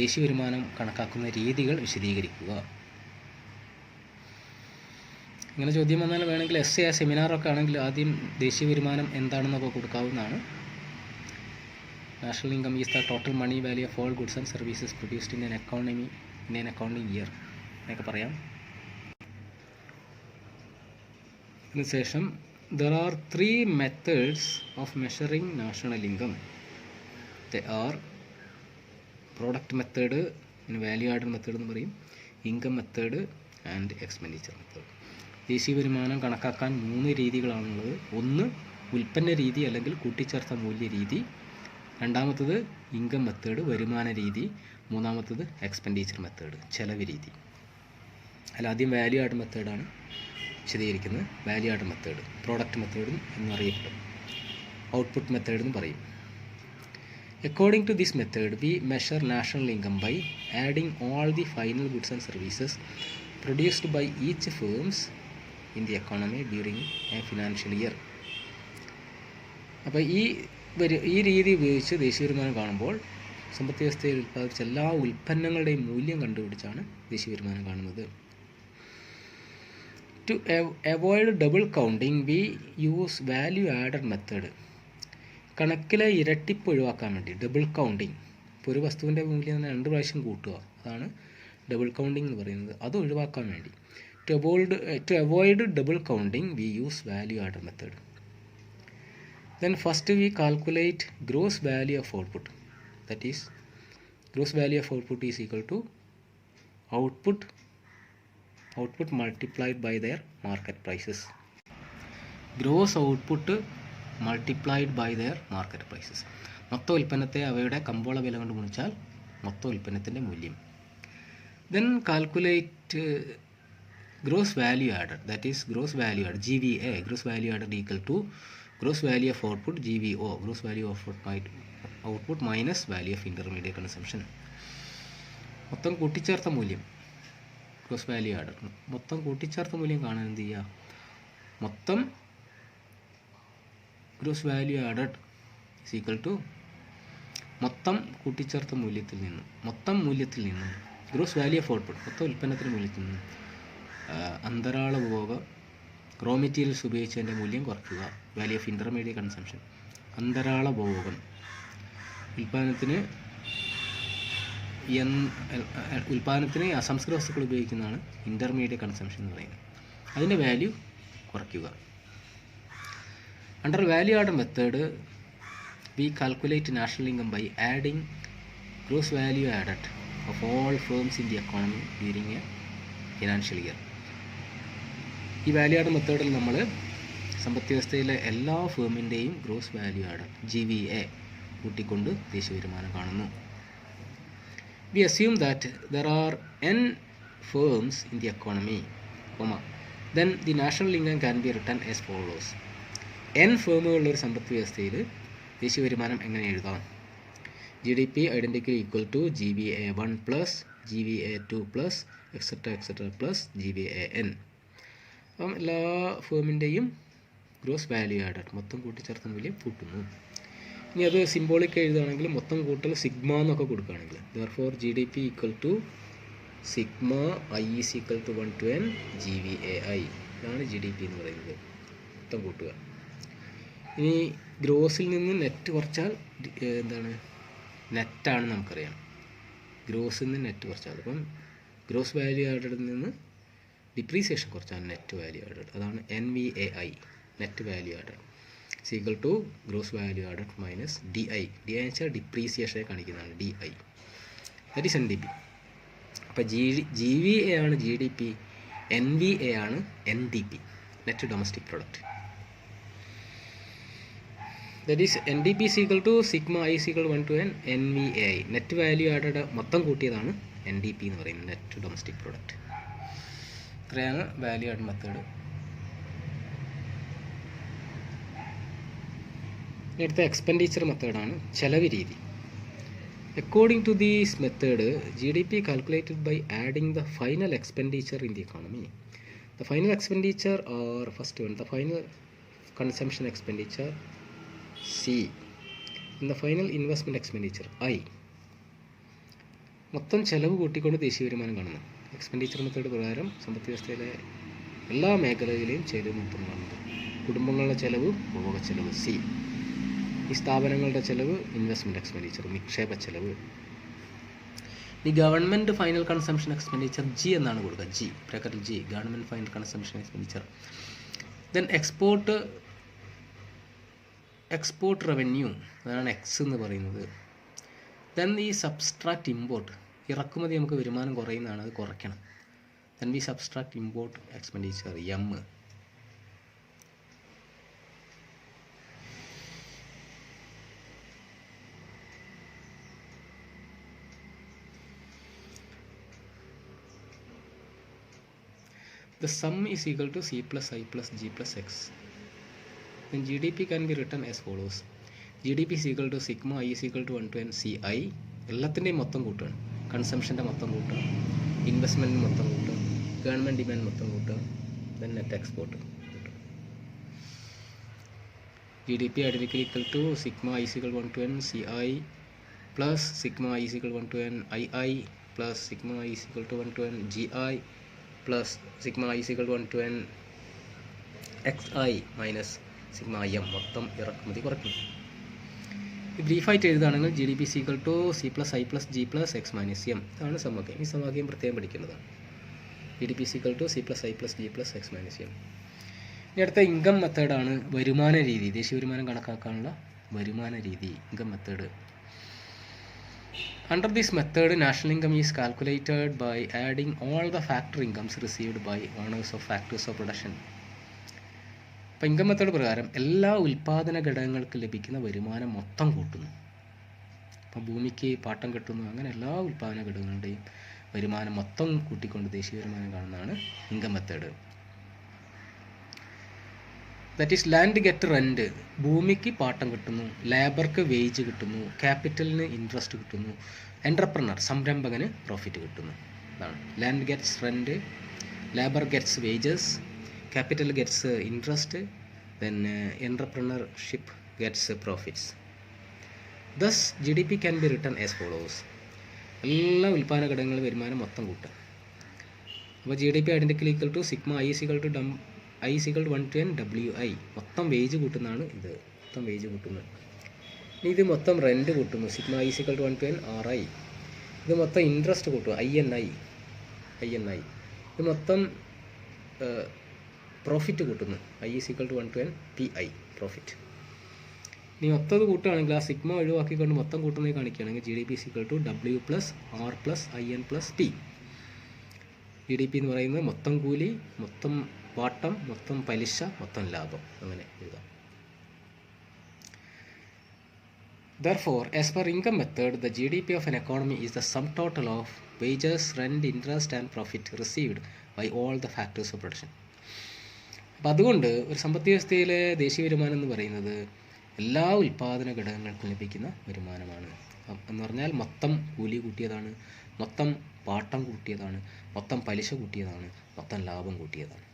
ദേശീയ വരുമാനം കണക്കാക്കുന്ന രീതികൾ വിശദീകരിക്കുക. ഇങ്ങനെ ചോദ്യം വന്നാൽ വേണമെങ്കിൽ എസ്സേ, സെമിനാറൊക്കെ ആണെങ്കിൽ ആദ്യം ദേശീയ വരുമാനം എന്താണെന്നൊക്കെ കൊടുക്കാവുന്നതാണ്. National income is the total money value of all goods and services produced in an accounting year എന്നൊക്കെ പറയാം. അതിനുശേഷം there are 3 methods of measuring national income. They are product method, value added method എന്ന് പറയും, income method and expenditure method. ദേശീയ വരുമാനം കണക്കാക്കാൻ 3 രീതികളാണുള്ളത്. ഒന്ന് ഉൽപ്പന്ന രീതി അല്ലെങ്കിൽ കൂട്ടിച്ചേർത്ത മൂല്യ രീതി, രണ്ടാമത്തത് ഇൻകം മെത്തേഡ്, വരുമാന രീതി, മൂന്നാമത്തത് എക്സ്പെൻഡിച്ചർ മെത്തേഡ്, ചെലവ് രീതി. ആദ്യം വാല്യൂ ആഡ് മെത്തേഡാണ് വിശദീകരിക്കുന്നത്. വാല്യൂ ആഡ് മെത്തേഡ് പ്രോഡക്റ്റ് മെത്തേഡും എന്നറിയപ്പെടും, ഔട്ട്പുട്ട് മെത്തേഡ് എന്ന് പറയും. According to this method, we measure national income by adding all the final goods and services produced by each firms in the economy during a financial year. അപ്പോൾ ഈ രീതി ഉപയോഗിച്ച് ദേശീയ വരുമാനം കാണുമ്പോൾ സമ്പദ് വ്യവസ്ഥയിൽ ഉൽപ്പാദിപ്പിച്ച എല്ലാ ഉൽപ്പന്നങ്ങളുടെയും മൂല്യം കണ്ടുപിടിച്ചാണ് ദേശീയ വരുമാനം കാണുന്നത്. To avoid double counting, we use value added method. കണക്കിലെ ഇരട്ടിപ്പ് ഒഴിവാക്കാൻ വേണ്ടി ഡബിൾ കൗണ്ടിങ്. ഇപ്പോൾ ഒരു വസ്തുവിൻ്റെ മൂല്യം തന്നെ 2 പ്രാവശ്യം കൂട്ടുക, അതാണ് ഡബിൾ കൗണ്ടിങ് എന്ന് പറയുന്നത്. അത് ഒഴിവാക്കാൻ വേണ്ടി to avoid double counting, we use value added method. Then first we calculate gross value of output. That is, gross value of output is equal to output multiplied by their market prices. Gross output multiplied by their market prices. മൊത്തം ഉൽപ്പന്നത്തെ അവയുടെ കമ്പോള വില കൊണ്ട് ഗുണിച്ചാൽ മൊത്തം ഉൽപ്പന്നത്തിൻ്റെ മൂല്യം. Then calculate gross value added. That is gross value added, GVA. Gross value added equal to gross value of output, GVO. Gross value of output minus value of intermediate consumption. മൊത്തം കൂട്ടിച്ചേർത്ത മൂല്യം, gross value added. മൊത്തം കൂട്ടിച്ചേർത്ത മൂല്യം കാണാൻ എന്ത് ചെയ്യുക? മൊത്തം gross value added is equal to മൊത്തം കൂട്ടിച്ചേർത്ത മൂല്യത്തിൽ നിന്നും gross value of output, മൊത്തം ഉൽപ്പന്നത്തിൻ്റെ മൂല്യത്തിൽ നിന്നും അന്തരാള ഉപഭോഗം, റോ മെറ്റീരിയൽസ് ഉപയോഗിച്ചതിൻ്റെ മൂല്യം കുറയ്ക്കുക. വാല്യൂ ഓഫ് ഇൻ്റർമീഡിയറ്റ് കൺസംഷൻ, അന്തരാള ഉപഭോഗം, ഉൽപ്പാദനത്തിന് അസംസ്കൃത വസ്തുക്കൾ ഉപയോഗിക്കുന്നതാണ് ഇൻ്റർമീഡിയറ്റ് കൺസംഷൻ എന്ന് പറയുന്നത്. അതിൻ്റെ വാല്യൂ കുറയ്ക്കുക. Under value added method we calculate national income by adding gross value added of all firms in the economy during a financial year. ഈ വാല്യൂ ആഡഡ് മെത്തേഡിൽ നമ്മൾ സമ്പദ് വ്യവസ്ഥയിലെ എല്ലാ ഫേമിൻ്റെയും ഗ്രോസ് വാല്യൂ ആഡഡ് GVA കൂട്ടിക്കൊണ്ട് ദേശീയ വരുമാനം കാണുന്നു. We assume that there are n firms in the economy, then the national income can be written as follows. n ഫേമുകളുള്ളൊരു സമ്പദ് വ്യവസ്ഥയിൽ ദേശീയ വരുമാനം എങ്ങനെ എഴുതാം? GDP identically equal to GVA1 plus GVA2 plus etcetera plus GVAN. അപ്പം എല്ലാ ഫേമിൻ്റെയും gross value added മൊത്തം കൂട്ടിച്ചേർത്ത മൂല്യം കൂട്ടുന്നു. ഇനി അത് സിംബോളിക് എഴുതുകയാണെങ്കിൽ മൊത്തം കൂട്ടൽ സിഗ്മ എന്നൊക്കെ കൊടുക്കുകയാണെങ്കിൽ therefore GDP equal to sigma I is equal to 1 to n GVAI. ഇതാണ് GDP എന്ന് പറയുന്നത്, മൊത്തം കൂട്ടുക. ഇനി ഗ്രോസിൽ നിന്ന് നെറ്റ് കുറച്ചാൽ എന്താണ്? നെറ്റാണ് നമുക്കറിയാം. ഗ്രോസിൽ നിന്ന് നെറ്റ് കുറച്ചാൽ, അപ്പം ഗ്രോസ് വാല്യൂ ആഡഡിൽ നിന്ന് ഡിപ്രീസിയേഷൻ കുറച്ചാൽ നെറ്റ് വാല്യൂ ആഡഡ്, അതാണ് NVAI, net value added is equal to gross value added minus DI. DI എന്ന് വെച്ചാൽ ഡിപ്രീസിയേഷനെ കാണിക്കുന്നതാണ്, DI. That is NDP. അപ്പോൾ GVA ആണ് GDP, NVA ആണ് NDP, net domestic product. That is NDP is equal to sigma I is equal to 1 to n NVAI. Net value added മൊത്തം കൂട്ടിയതാണ് NDP എന്ന് പറയുന്നത്, നെറ്റ് ഡൊമസ്റ്റിക് പ്രൊഡക്റ്റ്. ഇത്രയാണ് value add method. അടുത്ത expenditure മെത്തേഡാണ്, ചെലവ് രീതി. According to these method GDP calculated by adding the final expenditure in the economy. The final expenditure or first one, the final consumption expenditure C, and the final investment expenditure I. മൊത്തം ചെലവ് കൂട്ടിക്കൊണ്ട് ദേശീയ വരുമാനം കാണുന്നു. Expenditure method പ്രകാരം സമ്പദ് വ്യവസ്ഥയിലെ എല്ലാ മേഖലയിലെയും ചെലവ് മൊത്തം കാണുന്നത്. കുടുംബങ്ങളുടെ ചെലവ്, ഉപഭോഗ ചെലവ് C. ഈ സ്ഥാപനങ്ങളുടെ ചെലവ് ഇൻവെസ്റ്റ്മെൻറ്റ് എക്സ്പെൻഡിച്ചർ, നിക്ഷേപ ചെലവ്. ഈ government final consumption expenditure G എന്നാണ് കൊടുക്കുക, G ബ്രാക്കറ്റിൽ G, government final consumption expenditure. Then export revenue, അതാണ് X എന്ന് പറയുന്നത്. ദെൻ ഈ സബ്സ്ട്രാക്ട് ഇമ്പോർട്ട്, ഇറക്കുമതി നമുക്ക് വരുമാനം കുറയുന്നതാണ്, അത് കുറയ്ക്കണം. Then we subtract import expenditure M. The sum is equal to C plus I plus G plus X. Then GDP can be written as follows. GDP is equal to sigma I is equal to 1 to n CI. എല്ലാത്തിൻ്റെയും മൊത്തം കൂട്ടുകയാണ്, കൺസംഷൻ്റെ മൊത്തം കൂട്ടുക, ഇൻവെസ്റ്റ്മെൻറ്റിന് മൊത്തം കൂട്ടുക, government demand മൊത്തം കൂട്ടുക, then net export കൂട്ടുക. GDP identically equal to sigma I is equal to 1 to n CI plus sigma I is equal to 1 to n II plus sigma I is equal to 1 to n GI plus sigma I is equal to 1 to n XI minus sigma IM. മൊത്തം ഇറക്കുമതി കുറയ്ക്കും. ബ്രീഫായിട്ട് എഴുതുകയാണെങ്കിൽ GDP is equal to C plus I plus G plus X minus M. ഇതാണ് സമവാക്യം. ഈ സമവാക്യം പ്രത്യേകം പഠിക്കേണ്ടതാണ്. GDP is equal to C plus I plus G plus X minus M. ഇനി അടുത്ത ഇൻകം മെത്തേഡാണ് വരുമാന രീതി. ദേശീയ വരുമാനം കണക്കാക്കാനുള്ള വരുമാന രീതി, income method. Under this method, national income is calculated by adding all the factor incomes received by owners of factors of production. അപ്പോൾ ഇൻകം മെത്തേഡ് പ്രകാരം എല്ലാ ഉൽപ്പാദന ഘടകങ്ങൾക്ക് ലഭിക്കുന്ന വരുമാനം മൊത്തം കൂട്ടുന്നു. അപ്പോൾ ഭൂമിക്ക് പാട്ടം കിട്ടുന്നു, അങ്ങനെ എല്ലാ ഉൽപ്പാദന ഘടകങ്ങളുടെയും വരുമാനം മൊത്തം കൂട്ടിക്കൊണ്ട് ദേശീയ വരുമാനം കാണുന്നതാണ് income method. That is land get rent, ഭൂമിക്ക് പാട്ടം കിട്ടുന്നു, ലേബർക്ക് വേജ് കിട്ടുന്നു, ക്യാപിറ്റലിന് ഇൻട്രസ്റ്റ് കിട്ടുന്നു, എൻ്റർപ്രണർ സംരംഭകന് പ്രോഫിറ്റ് കിട്ടുന്നു. അതാണ് land gets rent, labour gets wages, capital gets interest, then entrepreneurship gets profits. Thus GDP can be written as follows. എല്ലാ ഉൽപ്പാദന ഘടകങ്ങളും വരുമാനം മൊത്തം കൂട്ടുക. അപ്പോൾ GDP identical equal to sigma I is equal to 1 to n WI. മൊത്തം wage കൂട്ടുന്നതാണ് ഇത്, മൊത്തം വേജ് കൂട്ടുന്നത്. ഇനി ഇത് മൊത്തം റെൻറ്റ് കൂട്ടുന്നു, sigma I is equal to 1 to n RI. ഇത് മൊത്തം ഇൻട്രസ്റ്റ് കൂട്ടും, INI. ഇത് മൊത്തം പ്രോഫിറ്റ് കൂട്ടുന്നു, I is equal to 1 to n PI profit. ഇനി മൊത്തം ഇത് കൂട്ടുകയാണെങ്കിൽ ആ സിഗ്മ ഒഴിവാക്കിക്കൊണ്ട് മൊത്തം കൂട്ടുന്നത് കാണിക്കുകയാണെങ്കിൽ GDP is equal to W plus R plus IN plus P. GDP എന്ന് പറയുന്നത് മൊത്തം കൂലി, മൊത്തം പാട്ടം, മൊത്തം പലിശ, മൊത്തം ലാഭം, അങ്ങനെ എഴുതാം. Therefore, as per income method, the GDP of an economy is the sum total of wages, rent, interest and profit received by all the factors of production. അപ്പോൾ അതുകൊണ്ട് ഒരു സമ്പദ് വ്യവസ്ഥയിലെ ദേശീയ വരുമാനം എന്ന് പറയുന്നത് എല്ലാ ഉൽപ്പാദന ഘടകങ്ങൾക്കും ലഭിക്കുന്ന വരുമാനമാണ്. എന്ന് പറഞ്ഞാൽ മൊത്തം കൂലി കൂട്ടിയതാണ്, മൊത്തം പാട്ടം കൂട്ടിയതാണ്, മൊത്തം പലിശ കൂട്ടിയതാണ്, മൊത്തം ലാഭം കൂട്ടിയതാണ്.